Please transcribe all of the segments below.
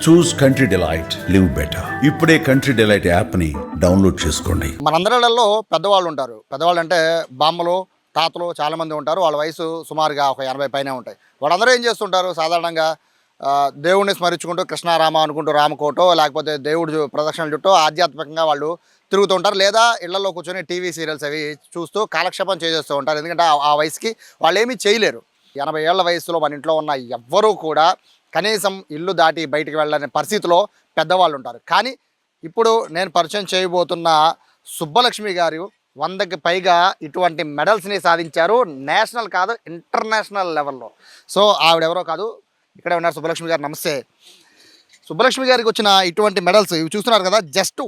చూస్ country delight, live better. ఇప్పుడే country delight app ని download చేసుకోండి. మనందరిలో పెద్దవాళ్ళు ఉంటారు. పెద్దవాళ్ళు అంటే బామ్మలు, తాతలు చాలా మంది ఉంటారు. వాళ్ళ వయసు సుమారుగా ఒక 80 పైనే ఉంటాయి. వాళ్ళందరూ ఏం చేస్తుంటారు సాధారణంగా దేవుణ్ణి స్మరించుకుంటూ కృష్ణారామ అనుకుంటూ రామకోటో లేకపోతే దేవుడు ప్రదక్షిణలు చుట్టూ ఆధ్యాత్మికంగా వాళ్ళు తిరుగుతూ ఉంటారు. లేదా ఇళ్లలో కూర్చొని టీవీ సీరియల్స్ అవి చూస్తూ కాలక్షేపం చేసేస్తూ ఉంటారు. ఎందుకంటే ఆ వయసుకి వాళ్ళు ఏమీ చేయలేరు. 80 ఏళ్ల వయసులో మన ఇంట్లో ఉన్న ఎవ్వరూ కూడా కనీసం ఇల్లు దాటి బయటికి వెళ్ళని పరిస్థితిలో పెద్దవాళ్ళు ఉంటారు. కానీ ఇప్పుడు నేను పరిచయం చేయబోతున్న సుబ్బలక్ష్మి గారు 100కి పైగా ఇటువంటి మెడల్స్ని సాధించారు. నేషనల్ కాదు, ఇంటర్నేషనల్ లెవెల్లో. సో ఆవిడెవరో కాదు, ఇక్కడే ఉన్నారు సుబ్బలక్ష్మి గారు. నమస్తే. సుబ్బలక్ష్మి గారికి వచ్చిన ఇటువంటి మెడల్స్ ఇవి చూస్తున్నారు కదా, జస్ట్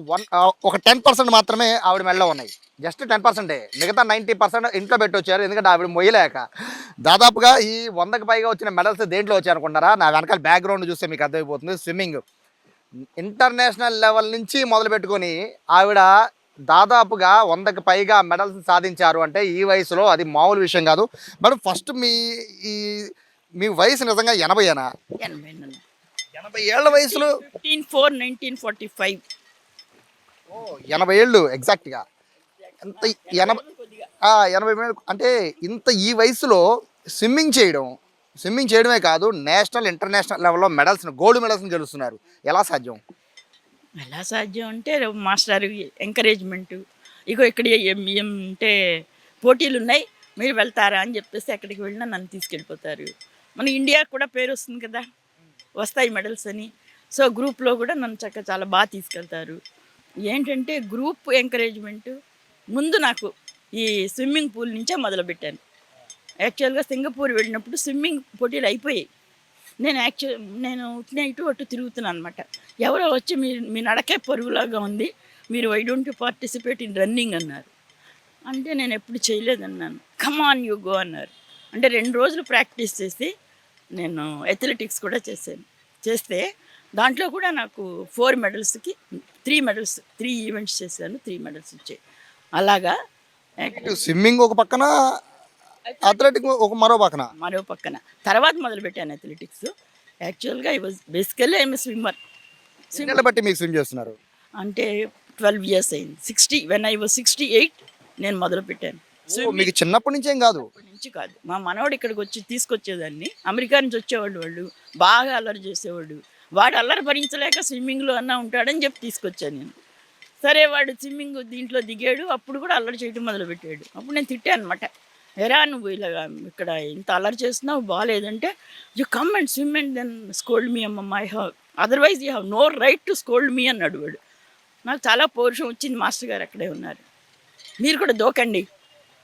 ఒక 10% మాత్రమే ఆవిడ మెడలో ఉన్నాయి. జస్ట్ 10%. మిగతా 90% ఇంట్లో పెట్టి వచ్చారు. ఎందుకంటే ఆవిడ మొయ్యలేక. దాదాపుగా ఈ 100కి పైగా వచ్చిన మెడల్స్ దేంట్లో వచ్చాయి అనుకుంటారా? నా వెనకాల బ్యాక్గ్రౌండ్ చూస్తే మీకు అర్థమైపోతుంది. స్విమ్మింగ్ ఇంటర్నేషనల్ లెవెల్ నుంచి మొదలు పెట్టుకొని ఆవిడ దాదాపుగా 100కి పైగా మెడల్స్ సాధించారు అంటే ఈ వయసులో అది మామూలు విషయం కాదు. మేడం, ఫస్ట్ మీ వయసు నిజంగా 80ఏనా? 80 ఏళ్ల వయసులో 15/4/1945. 80 ఏళ్ళు ఎగ్జాక్ట్గా. ఎంత 80 అంటే ఇంత ఈ వయసులో స్విమ్మింగ్ చేయడమే కాదు, నేషనల్ ఇంటర్నేషనల్ లెవెల్లో గోల్డ్ మెడల్స్ని గెలుస్తున్నారు. ఎలా సాధ్యం? ఎలా సాధ్యం అంటే మాస్టర్ ఎంకరేజ్మెంట్. ఇగో ఇక్కడ అంటే పోటీలు ఉన్నాయి, మీరు వెళ్తారా అని చెప్పేసి ఎక్కడికి వెళ్ళినా నన్ను తీసుకెళ్ళిపోతారు. మన ఇండియాకు కూడా పేరు వస్తుంది కదా, వస్తాయి మెడల్స్ అని. సో గ్రూప్లో కూడా నన్ను చాలా బాగా తీసుకెళ్తారు. ఏంటంటే గ్రూప్ ఎంకరేజ్మెంట్. ముందు నాకు ఈ స్విమ్మింగ్ పూల్ నుంచే మొదలుపెట్టాను. యాక్చువల్గా సింగపూర్ వెళ్ళినప్పుడు స్విమ్మింగ్ పోటీలు అయిపోయాయి. నేను ఇటు అటు తిరుగుతున్నాను అనమాట. ఎవరో వచ్చి మీ నడకే పరుగులాగా ఉంది, మీరు why don't you participate in running అన్నారు. అంటే నేను ఎప్పుడు చేయలేదన్నాను. కమ్ ఆన్ యూ గో అన్నారు. అంటే 2 రోజులు ప్రాక్టీస్ చేసి నేను అథ్లెటిక్స్ కూడా చేస్తే దాంట్లో కూడా నాకు 4 మెడల్స్కి 3 మెడల్స్, 3 ఈవెంట్స్ చేశాను, 3 మెడల్స్ వచ్చాయి. అలాగా స్విమ్మింగ్ ఒక పక్కన, అథ్లెటిక్ మరో పక్కన తర్వాత మొదలుపెట్టాను అథ్లెటిక్స్. యాక్చువల్గా I was basically I'm swimmer. Swimming బట్టి మీకు స్విమ్ చేస్తున్నారు అంటే 12 ఇయర్స్ అయింది. వెన్ ఐ వాజ్ 68 నేను మొదలుపెట్టాను. మీకు చిన్నప్పటి నుంచి ఏం కాదు? నుంచి కాదు, మా మనవాడు ఇక్కడికి వచ్చి తీసుకొచ్చేదాన్ని. అమెరికా నుంచి వచ్చేవాళ్ళు, వాళ్ళు బాగా అల్లరి చేసేవాడు. వాడు అల్లరి భరించలేక స్విమ్మింగ్లో అన్నా ఉంటాడని చెప్పి తీసుకొచ్చాను నేను. సరే, వాడు స్విమ్మింగ్ దీంట్లో దిగాడు, అప్పుడు కూడా అల్లరి చేయడం మొదలుపెట్టాడు. అప్పుడు నేను తిట్టాను అనమాట, ఎరా నువ్వు ఇలాగా ఇక్కడ ఇంత అల్లరి చేస్తున్నావు, బాగాలేదంటే you come and swim and then scold me అమ్మమ్మ, I have otherwise you have no right to scold me అన్నాడు వాడు. నాకు చాలా పౌరుషం వచ్చింది. మాస్టర్ గారు అక్కడే ఉన్నారు, మీరు కూడా దూకండి,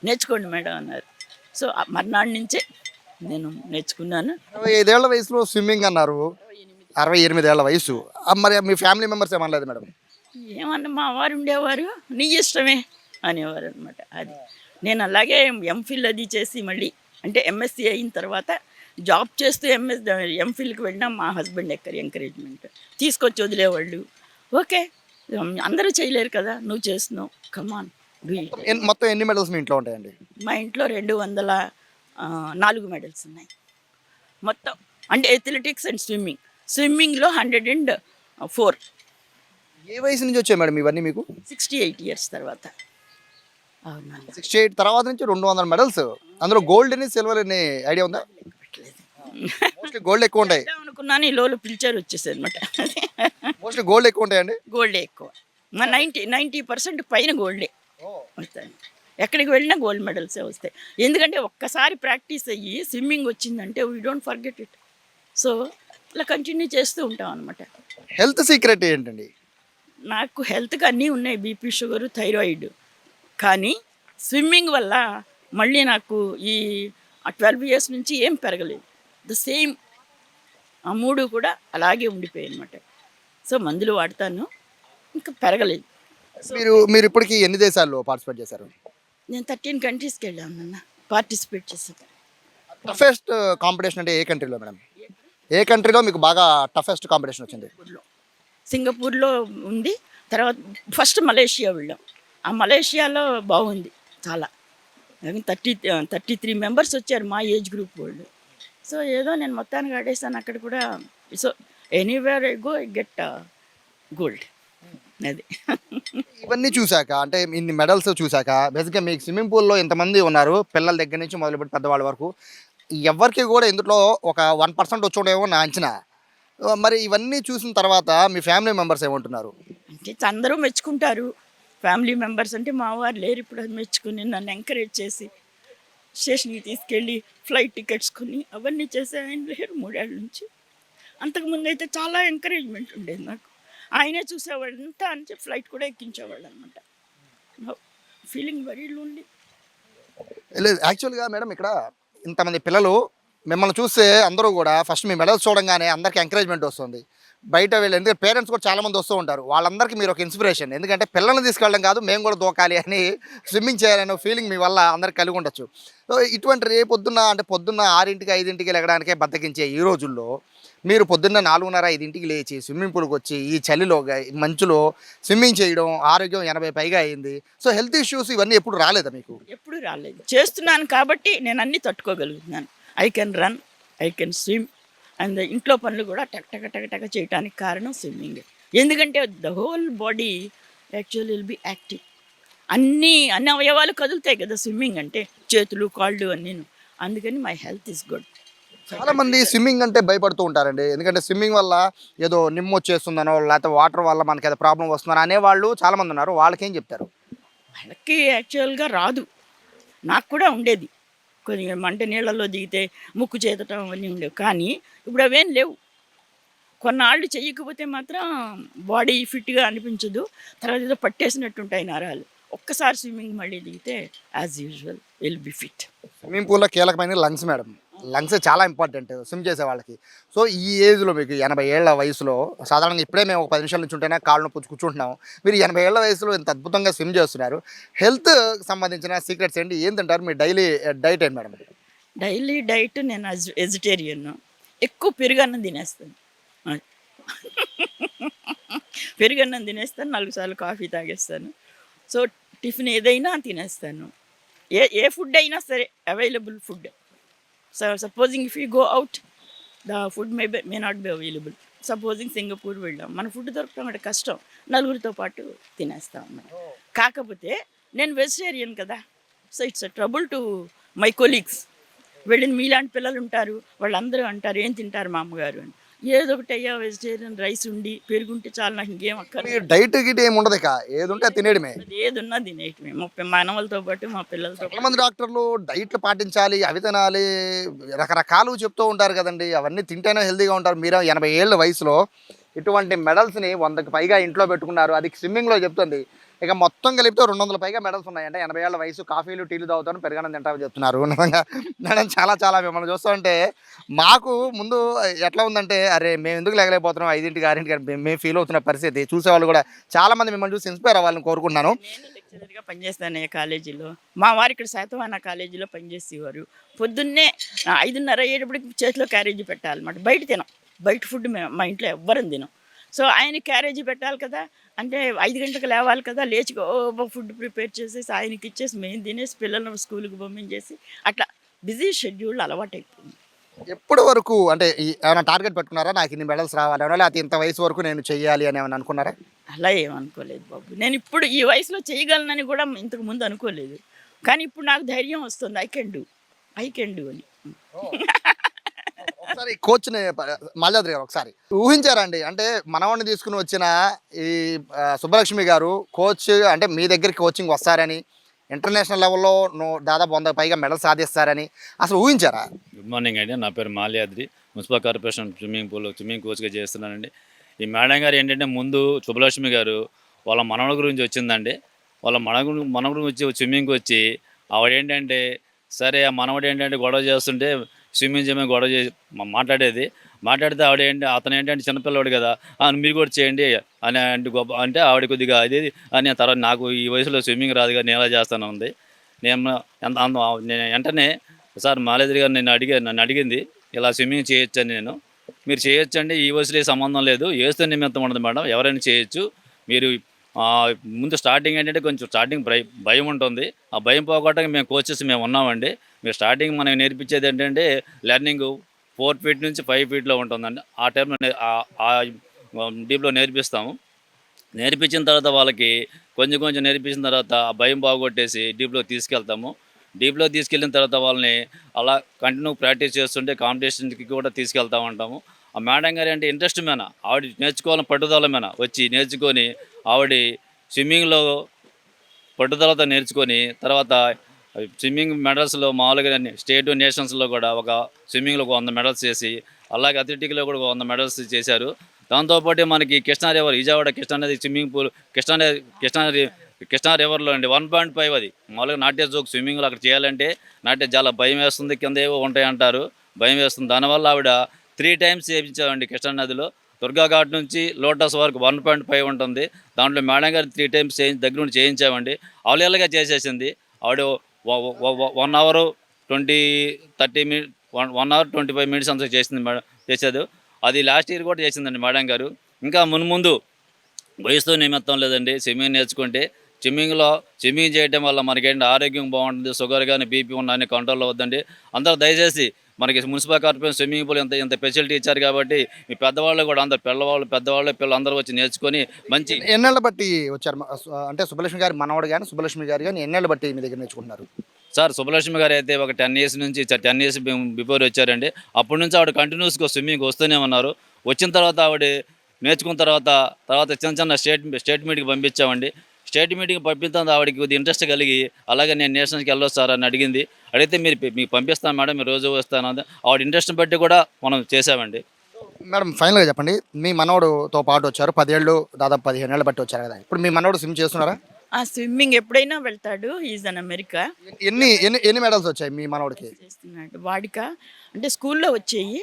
నేర్చుకోండి మేడం అన్నారు. సో మర్నాడు నుంచే నేను నేర్చుకున్నాను. 25 ఏళ్ల వయసులో స్విమ్మింగ్ అన్నారు, 68 ఏళ్ల వయసు. మరి మీ ఫ్యామిలీ మెంబర్స్ ఏమనలేదు మేడం? ఏమన్నా మా వారు ఉండేవారు, నీ ఇష్టమే అనేవారు అనమాట. అది నేను అలాగే ఎంఫిల్ అది చేసి మళ్ళీ అంటే ఎంఎస్సి అయిన తర్వాత జాబ్ చేస్తూ ఎంఫిల్కి వెళ్ళినా మా హస్బెండ్ ఎంకరేజ్మెంట్ తీసుకొచ్చి వదిలేవాళ్ళు. ఓకే, అందరూ చేయలేరు కదా, నువ్వు చేస్తున్నావు, కమాన్. మొత్తం ఎన్ని మెడల్స్ మీ ఇంట్లో ఉంటాయండి? మా ఇంట్లో 204 మెడల్స్ ఉన్నాయి మొత్తం. అంటే అథ్లెటిక్స్ అండ్ స్విమ్మింగ్లో 104. ఏ వయసు నుంచి వచ్చాయి మేడం ఇవన్నీ మీకు? 68 ఇయర్స్ తర్వాత. అవునా, 68 తర్వాత నుంచి 200 మెడల్స్. అందులో గోల్డ్ అని సిల్వర్ అని ఐడియా ఉందా? మోస్ట్లీ గోల్డ్ ఎక్కువ ఉంటాయి అనుకున్నాను, ఈ లోలు పిలిచారు వచ్చేసాయి అనమాట. మోస్ట్లీ గోల్డ్ ఎక్కువ ఉంటాయండి. గోల్డే ఎక్కువ, 90% పైన గోల్డే వస్తాయి. ఎక్కడికి వెళ్ళినా గోల్డ్ మెడల్సే వస్తాయి. ఎందుకంటే ఒక్కసారి ప్రాక్టీస్ అయ్యి స్విమ్మింగ్ వచ్చిందంటే we don't forget it. So ఇలా కంటిన్యూ చేస్తూ ఉంటాం అనమాట. హెల్త్ సీక్రెట్ ఏంటండి? నాకు హెల్త్కి అన్నీ ఉన్నాయి, బీపీ, షుగరు, థైరాయిడ్. కానీ స్విమ్మింగ్ వల్ల మళ్ళీ నాకు ఈ 12 ఇయర్స్ నుంచి ఏం పెరగలేదు. ద సేమ్, ఆ 3 కూడా అలాగే ఉండిపోయాయి అనమాట. సో మందులు వాడతాను, ఇంకా పెరగలేదు. మీరు ఇప్పటికీ ఎన్ని దేశాల్లో పార్టిసిపేట్ చేశారు? నేను 13 కంట్రీస్కి వెళ్ళాను, పార్టిసిపేట్ చేశాను. టఫెస్ట్ కాంపిటీషన్ అంటే ఏ కంట్రీలో మేడం? ఏ కంట్రీలో మీకు బాగా టఫెస్ట్ కాంపిటీషన్ వచ్చింది? సింగపూర్లో ఉంది. తర్వాత ఫస్ట్ మలేషియా వెళ్ళాం. ఆ మలేషియాలో బాగుంది చాలా. 33 మెంబర్స్ వచ్చారు మా ఏజ్ గ్రూప్ వాళ్ళు. సో ఏదో నేను మొత్తానికి ఆడేసాను అక్కడ కూడా. So anywhere I go I get gold. అది. ఇవన్నీ చూశాక అంటే ఇన్ని మెడల్స్ చూశాక బేసిక్గా మీకు స్విమ్మింగ్ పూల్లో ఇంతమంది ఉన్నారు, పిల్లల దగ్గర నుంచి మొదలుపెట్టి పెద్దవాళ్ళ వరకు, ఎవరికి కూడా ఇందులో ఒక 1% వచ్చుండేమో నా అంచనా. మరి ఇవన్నీ చూసిన తర్వాత మీ ఫ్యామిలీ మెంబర్స్ ఏమంటున్నారు? అంటే అందరూ మెచ్చుకుంటారు. ఫ్యామిలీ మెంబర్స్ అంటే మా వారు లేరు ఇప్పుడు, అది మెచ్చుకుని నన్ను ఎంకరేజ్ చేసి స్టేషన్కి తీసుకెళ్ళి ఫ్లైట్ టికెట్స్ కొని అవన్నీ చేసి ఆయన లేరు 3 ఏళ్ళ నుంచి. అంతకుముందు అయితే చాలా ఎంకరేజ్మెంట్ ఉండేది నాకు. ఆయనే చూసేవాళ్ళు అంతా అని చెప్పి ఫ్లైట్ కూడా ఎక్కించేవాళ్ళు అనమాట. Feeling very lonely. లేదు యాక్చువల్గా మేడం ఇక్కడ ఇంతమంది పిల్లలు మిమ్మల్ని చూస్తే అందరూ కూడా ఫస్ట్ మీ మెడల్స్ చూడంగానే అందరికీ ఎంకరేజ్మెంట్ వస్తుంది. బయట వీళ్ళు ఎందుకంటే పేరెంట్స్ కూడా చాలామంది వస్తూ ఉంటారు, వాళ్ళందరికీ మీరు ఒక ఇన్స్పిరేషన్. ఎందుకంటే పిల్లల్ని తీసుకెళ్ళడం కాదు, మేము కూడా దూకాలి అని స్విమ్మింగ్ చేయాలనే ఫీలింగ్ మీ వల్ల అందరికి కలిగి ఉండొచ్చు. సో ఇటువంటి రేపొద్దున్న అంటే పొద్దున్న 6 5 లెగడానికే బద్దకించే ఈ రోజుల్లో మీరు పొద్దున్న 4:30 లేచి స్విమ్మింగ్ పూల్కి వచ్చి ఈ చలిలో మంచులో స్విమ్మింగ్ చేయడం, ఆరోగ్యం 80 పైగా అయింది. సో హెల్త్ ఇష్యూస్ ఇవన్నీ ఎప్పుడు రాలేదా మీకు? ఎప్పుడు రాలేదు. చేస్తున్నాను కాబట్టి నేను అన్నీ తట్టుకోగలుగుతున్నాను. I can run, I can swim and ఇంట్లో పనులు కూడా టక్ టక టక టక చేయడానికి కారణం స్విమ్మింగ్. ఎందుకంటే the whole body actual will be active. అన్ని అవయవాలు కదులుతాయి కదా స్విమ్మింగ్ అంటే, చేతులు కాళ్ళు అన్నీను. అందుకని మై హెల్త్ ఇస్ గుడ్. చాలామంది స్విమ్మింగ్ అంటే భయపడుతూ ఉంటారండి. ఎందుకంటే స్విమ్మింగ్ వల్ల ఏదో నిమ్ము వచ్చేస్తుందనో లేకపోతే వాటర్ వల్ల మనకి ఏదో ప్రాబ్లం వస్తుందనో అనేవాళ్ళు చాలామంది ఉన్నారు. వాళ్ళకేం చెప్తారు? వాళ్ళకి యాక్చువల్గా రాదు, నాకు కూడా ఉండేది. కొద్దిగా మంట నీళ్ళల్లో దిగితే ముక్కు చేతటం అవన్నీ ఉండేవి. కానీ ఇప్పుడు అవేం లేవు. కొన్నాళ్ళు చెయ్యకపోతే మాత్రం బాడీ ఫిట్గా అనిపించదు, తర్వాత ఏదో పట్టేసినట్టుంటాయి నరాలు. ఒక్కసారి స్విమ్మింగ్ మళ్ళీ దిగితే as usual will be fit. Swimming పూల్లో కీలకమైన లంగ్స్ మేడం. లంగ్స్ చాలా ఇంపార్టెంట్ స్విమ్ చేసే వాళ్ళకి. సో ఈ ఏజ్లో మీకు 80 ఏళ్ల వయసులో, సాధారణంగా ఇప్పుడే మేము ఒక 10 నిమిషాల నుంచి ఉంటేనే కాళ్ళు నొప్పి కూర్చుంటున్నాం, మీరు 80 ఏళ్ల వయసులో ఇంత అద్భుతంగా స్విమ్ చేస్తున్నారు. హెల్త్ సంబంధించిన సీక్రెట్స్ ఏంటి, ఏం తింటారు, మీ డైలీ డైట్ ఏంటి మేడం? డైలీ డైట్ నేను వెజిటేరియన్. ఎక్కువ పెరుగన్నం తినేస్తాను. పెరుగన్నం తినేస్తాను, 4 సార్లు కాఫీ తాగేస్తాను. సో టిఫిన్ ఏదైనా తినేస్తాను. ఏ ఫుడ్ అయినా సరే available food. So supposing if you go out the food may not be available. Supposing Singapore వెళ్ళాం, మన ఫుడ్ దొరకడం అంటే కష్టం, నలుగురితో పాటు తినేస్తాం అన్నమాట. కాకపోతే నేను వెజిటేరియన్ కదా, so it's a trouble to my colleagues. వెళ్ళిన మీలాంటి పిల్లలు ఉంటారు, వాళ్ళందరూ అంటారు ఏం తింటారు మా అమ్మగారు అని. ఏదో ఒకటి అయ్యా వెజిటేరియన్ రైస్ ఉండి పెరుగుంటే చాలు, నాకు ఇంకేం అక్కర్లేదు. డైట్ గిట్ ఏమి ఉండదు, ఇక ఏది ఉంటే తినేయడమే. ఏది ఉన్నా తినేయటమే, మనవలతో పాటు మా పిల్లలతో. చాలా మంది డాక్టర్లు డైట్లు పాటించాలి, అవి తినాలి, రకరకాలు చెప్తూ ఉంటారు కదండి. అవన్నీ తింటేనే హెల్తీగా ఉంటారు. మీరు 80 ఏళ్ళ వయసులో ఇటువంటి మెడల్స్ని 100కి పైగా ఇంట్లో పెట్టుకున్నారు. అది స్విమ్మింగ్లో చెప్తుంది. ఇక మొత్తం కలిపితే 200 పైగా మెడల్స్ ఉన్నాయంటే 80 ఏళ్ళ వయసు, కాఫీలు టీలు తాగుతాను, పెరగనం తింటామని చెప్తున్నారు. నిజంగా మేడం చాలా మిమ్మల్ని చూస్తుంటే మాకు ముందు ఎట్లా ఉందంటే, అరే మేము ఎందుకు లేగలేకపోతున్నాం 5 6 మేము ఫీల్ అవుతున్న పరిస్థితి. చూసేవాళ్ళు కూడా చాలామంది మిమ్మల్ని చూసి ఇన్స్పైర్ అవ్వాలని కోరుకుంటున్నాను. నేను లెక్చరర్గా పనిచేస్తాను ఏ కాలేజీలో. మా వారు ఇక్కడ శాతవాహన కాలేజీలో పనిచేసేవారు. పొద్దున్నే 5:30 అయ్యేటప్పటికి చేతిలో క్యారేజీ పెట్టాలన్నమాట. బయట తినం, బయట ఫుడ్ మా ఇంట్లో ఎవ్వరం తినం. సో ఆయన క్యారేజీ పెట్టాలి కదా, అంటే 5 గంటలకు లేవాలి కదా, లేచి ఫుడ్ ప్రిపేర్ చేసేసి ఆయనకి ఇచ్చేసి మేము తినేసి పిల్లలను స్కూల్కి పంపించేసి అట్లా బిజీ షెడ్యూల్ అలవాటు అయిపోయింది. ఎప్పటి వరకు అంటే ఏమైనా టార్గెట్ పెట్టుకున్నారా, నాకు ఇన్ని మెడల్స్ రావాలనో లేకపోతే ఇంత వయసు వరకు నేను చెయ్యాలి అని ఏమైనా అనుకున్నారా? అలా ఏమనుకోలేదు బాబు. నేను ఇప్పుడు ఈ వయసులో చేయగలనని కూడా ఇంతకు ముందు అనుకోలేదు. కానీ ఇప్పుడు నాకు ధైర్యం వస్తుంది, ఐ కెన్ డూ అని. ఒకసారి కోచ్ని మాల్యాద్రి గారు ఒకసారి ఊహించారండి, అంటే మనవాడిని తీసుకుని వచ్చిన ఈ సుబ్బలక్ష్మి గారు కోచ్ అంటే మీ దగ్గరికి కోచింగ్ వస్తారని, ఇంటర్నేషనల్ లెవెల్లో దాదాపు 100 పైగా మెడల్ సాధిస్తారని అసలు ఊహించారా? గుడ్ మార్నింగ్ అండి, నా పేరు మాల్యాద్రి, మున్సిపల్ కార్పొరేషన్ స్విమ్మింగ్ కోచ్గా చేస్తున్నానండి. ఈ మేడం గారు ఏంటంటే ముందు సుబ్బలక్ష్మి గారు వాళ్ళ మనవడి గురించి వచ్చిందండి. వాళ్ళ మనవడి గురించి స్విమ్మింగ్కి వచ్చి ఆవిడేంటంటే సరే ఆ మనవడు ఏంటంటే గొడవ చేస్తుంటే స్విమ్మింగ్ చేయమని గొడవ చేసి మాట్లాడితే అతను ఏంటంటే చిన్నపిల్లవాడు కదా, మీరు కూడా చేయండి అని అంటే ఆవిడ కొద్దిగా అది అని తర్వాత నాకు ఈ వయసులో స్విమ్మింగ్ రాదుగా నేను ఎలా చేస్తాను ఉంది. నేను వెంటనే సార్ మాలేద్రి గారు నన్ను అడిగింది ఇలా స్విమ్మింగ్ చేయొచ్చని. మీరు చేయొచ్చండి, ఈ వయసులో సంబంధం లేదు, వేస్తే నిమిత్తం ఉండదు మేడం, ఎవరైనా చేయొచ్చు. మీరు ముందు స్టార్టింగ్ ఏంటంటే కొంచెం భయం ఉంటుంది, ఆ భయం పోగొట్టడానికి మేము కోచెస్ ఉన్నామండి. మీరు స్టార్టింగ్ మనకి నేర్పించేది ఏంటంటే లెర్నింగ్ 4 ఫీట్ నుంచి 5 ఫీట్లో ఉంటుందండి. ఆ టైంలో డీప్లో నేర్పిస్తాము. నేర్పించిన తర్వాత వాళ్ళకి కొంచెం కొంచెం నేర్పించిన తర్వాత ఆ భయం బాగొట్టేసి డీప్లోకి తీసుకెళ్తాము. డీప్లోకి తీసుకెళ్ళిన తర్వాత వాళ్ళని అలా కంటిన్యూ ప్రాక్టీస్ చేస్తుంటే కాంపిటీషన్కి కూడా తీసుకెళ్తా ఉంటాము. ఆ మేడం గారు అంటే ఇంట్రెస్ట్ మీద ఆవిడ నేర్చుకోవాలని పట్టుదల మీద వచ్చి నేర్చుకొని ఆవిడ స్విమ్మింగ్లో పట్టుదలతో నేర్చుకొని తర్వాత స్విమ్మింగ్ మెడల్స్లో మామూలుగా స్టేట్ నేషనల్స్లో కూడా ఒక స్విమ్మింగ్లో 100 మెడల్స్ చేసి అలాగే అథ్లెటిక్లో కూడా 100 మెడల్స్ చేశారు. దాంతోపాటు మనకి కృష్ణా రివర్ విజయవాడ కృష్ణా నది స్విమ్మింగ్ పూల్ కృష్ణా రివర్లో అండి 1.5 అది మామూలుగా నాట్య జోక్ స్విమ్మింగ్లో అక్కడ చేయాలంటే చాలా భయం వేస్తుంది, కింద ఏవో ఉంటాయి అంటారు, భయం వేస్తుంది. దానివల్ల ఆవిడ 3 టైమ్స్ చేయించామండి కృష్ణా నదిలో. దుర్గా ఘాట్ నుంచి లోటస్ వరకు 1.5 ఉంటుంది. దాంట్లో మేడం గారు 3 టైమ్స్ దగ్గర నుండి చేయించామండి. అవలీలగా చేసేసింది ఆవిడ. 1 అవర్ 30 మినిట్ 1 అవర్ 25 మినిట్స్ అంతా చేసింది మేడం చేసేది. అది లాస్ట్ ఇయర్ కూడా చేసిందండి మేడం గారు. ఇంకా మున్ముందు వయసుతో నిమిత్తం లేదండి. స్విమ్మింగ్ నేర్చుకుంటే స్విమ్మింగ్ చేయడం వల్ల మనకేంటి ఆరోగ్యం బాగుంటుంది. షుగర్ కానీ బీపీ ఉన్న అన్ని కంట్రోల్లో వద్దండి. అందరూ దయచేసి మనకి మున్సిపల్ కార్పొరేషన్ స్విమ్మింగ్ పూల్ ఇంత ఫెసిలిటీ ఇచ్చారు కాబట్టి మీ పెద్దవాళ్ళు కూడా అందరు పిల్లలు అందరూ వచ్చి నేర్చుకొని మంచి ఎన్నేళ్ళ బట్టి వచ్చారు అంటే సుబ్బలక్ష్మి గారి మనవడు కానీ సుబ్బలక్ష్మి గారు కానీ ఎన్నేళ్ళ బట్టి మీ దగ్గర నేర్చుకుంటున్నారు? సార్ సుబ్బలక్ష్మి గారు అయితే ఒక 10 ఇయర్స్ నుంచి 10 ఇయర్స్ బిఫోర్ వచ్చారండి. అప్పటి నుంచి ఆవిడ కంటిన్యూస్గా స్విమ్మింగ్ వస్తూనే ఉన్నారు. వచ్చిన తర్వాత ఆవిడ నేర్చుకున్న తర్వాత చిన్న స్టేట్ మీట్కి పంపించామండి. స్టేట్ మీటింగ్ పంపిస్తాను ఆవిడకి కొద్ది ఇంట్రెస్ట్ కలిగి అలాగే నేను నేషనల్స్కి వెళ్ళొచ్చు సార్ అని అడిగింది. అడిగితే మీకు పంపిస్తాను మేడం, మీరు రోజు వస్తాను ఆవిడ ఇంట్రెస్ట్ని బట్టి కూడా మనం చేసామండి. మేడం ఫైనల్గా చెప్పండి, మీ మనవడుతో పాటు వచ్చారు 10 ఏళ్ళు దాదాపు 15 ఏళ్ళు బట్టి వచ్చారు కదా, ఇప్పుడు మీ మనవడు స్విమ్ చేస్తున్నారా? ఆ స్విమ్మింగ్ ఎప్పుడైనా వెళ్తాడు. ఈజ్ అన్ అమెరికా ఎన్ని ఎన్ని ఎన్ని మెడల్స్ వచ్చాయి మీ మనవడికి? చేస్తున్నాడు. వాడిక అంటే స్కూల్లో వచ్చేయి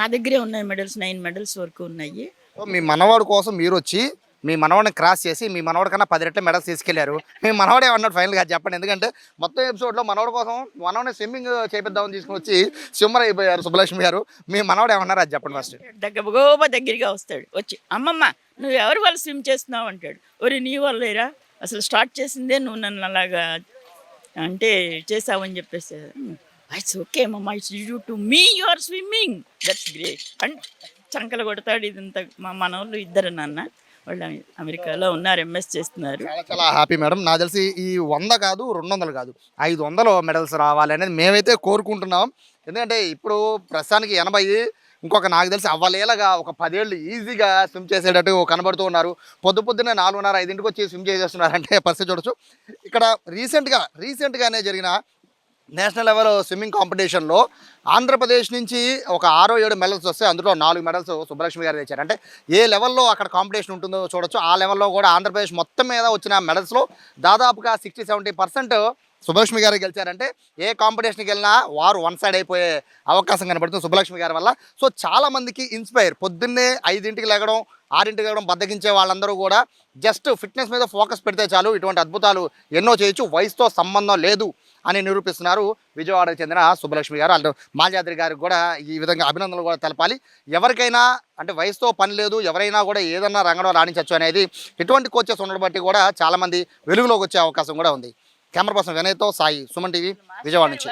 నా దగ్గరే ఉన్నాయి మెడల్స్, 9 మెడల్స్ వరకు ఉన్నాయి. సో మీ మనవాడు కోసం మీరు వచ్చి మీ మనవాడిని క్రాస్ చేసి మీ మనవాడి కన్నా 10 రెట్ల మెడల్స్ తీసుకెళ్లారు. మీ మనవాడే అన్నాడు ఫైనల్గా చెప్పండి, ఎందుకంటే మొత్తం ఎపిసోడ్లో మనవాడి కోసం మనవాడిని స్విమ్మింగ్ చేపిద్దామని తీసుకుని వచ్చి స్విమ్మర్ అయిపోయారు సుబ్బలక్ష్మి గారు. మీ మనవాడు ఏమన్నారు అది చెప్పండి ఫస్ట్. దగ్గరగా వస్తాడు వచ్చి, అమ్మమ్మ నువ్వు ఎవరి వాళ్ళు స్విమ్ చేస్తున్నావు అంటాడు. ఒరి నీ వాళ్ళేరా, అసలు స్టార్ట్ చేసిందే నువ్వు నన్ను అలాగా అంటే చేసావని చెప్పేసి, ఇట్స్ ఓకే మమ్మ, it's due to me you are swimming, that's great and చంకలు కొడతాడు. ఇదంతా మా మనవాళ్ళు ఇద్దరు నాన్న, వాళ్ళు అమెరికాలో ఉన్నారు, ఎంఎస్ చేస్తున్నారు. చాలా చాలా హ్యాపీ మేడం. నాకు తెలిసి ఈ 100 కాదు 200 కాదు 500 మెడల్స్ రావాలి అనేది మేమైతే కోరుకుంటున్నాం. ఎందుకంటే ఇప్పుడు ప్రస్తుతానికి 80, ఇంకొక నాకు తెలిసి అవ్వలేలాగా ఒక 10 ఏళ్ళు ఈజీగా స్విమ్ చేసేటట్టు కనబడుతూ ఉన్నారు. పొద్దున్నే 4:30, 5ంటికి వచ్చి స్విమ్ చేసేస్తున్నారంటే పరిస్థితి చూడొచ్చు. ఇక్కడ రీసెంట్గానే జరిగిన నేషనల్ లెవెల్ స్విమ్మింగ్ కాంపిటీషన్లో ఆంధ్రప్రదేశ్ నుంచి ఒక 6-7 మెడల్స్ వస్తే అందులో 4 మెడల్స్ సుబ్బలక్ష్మి గారు తెచ్చారు. అంటే ఏ లెవెల్లో అక్కడ కాంపిటీషన్ ఉంటుందో చూడొచ్చు. ఆ లెవెల్లో కూడా ఆంధ్రప్రదేశ్ మొత్తం మీద వచ్చిన మెడల్స్లో దాదాపుగా 60-70% సుబ్బలక్ష్మి గారు గెలిచారంటే ఏ కాంపిటీషన్కి వెళ్ళినా వారు వన్ సైడ్ అయిపోయే అవకాశం కనబడుతుంది సుబ్బలక్ష్మి గారి వల్ల. సో చాలామందికి ఇన్స్పైర్, పొద్దున్నే 5ంటికి లేగడం 6ంటికి లేగడం బద్దకించే వాళ్ళందరూ కూడా జస్ట్ ఫిట్నెస్ మీద ఫోకస్ పెడితే చాలు, ఇటువంటి అద్భుతాలు ఎన్నో చేయొచ్చు, వయసుతో సంబంధం లేదు అని నిరూపిస్తున్నారు విజయవాడకు చెందిన సుబ్బలక్ష్మి గారు. అటు మాల్యాద్రి గారికి కూడా ఈ విధంగా అభినందనలు కూడా తెలపాలి. ఎవరికైనా అంటే వయసుతో పని లేదు, ఎవరైనా కూడా ఏదన్నా రంగంలో రాణించవచ్చు అనేది ఇటువంటి కోచెస్ ఉండడం బట్టి కూడా చాలామంది వెలుగులోకి వచ్చే అవకాశం కూడా ఉంది. కెమెరా పర్సన్ వినయ్తో సాయి, సుమన్ టీవీ, విజయవాడ నుంచి.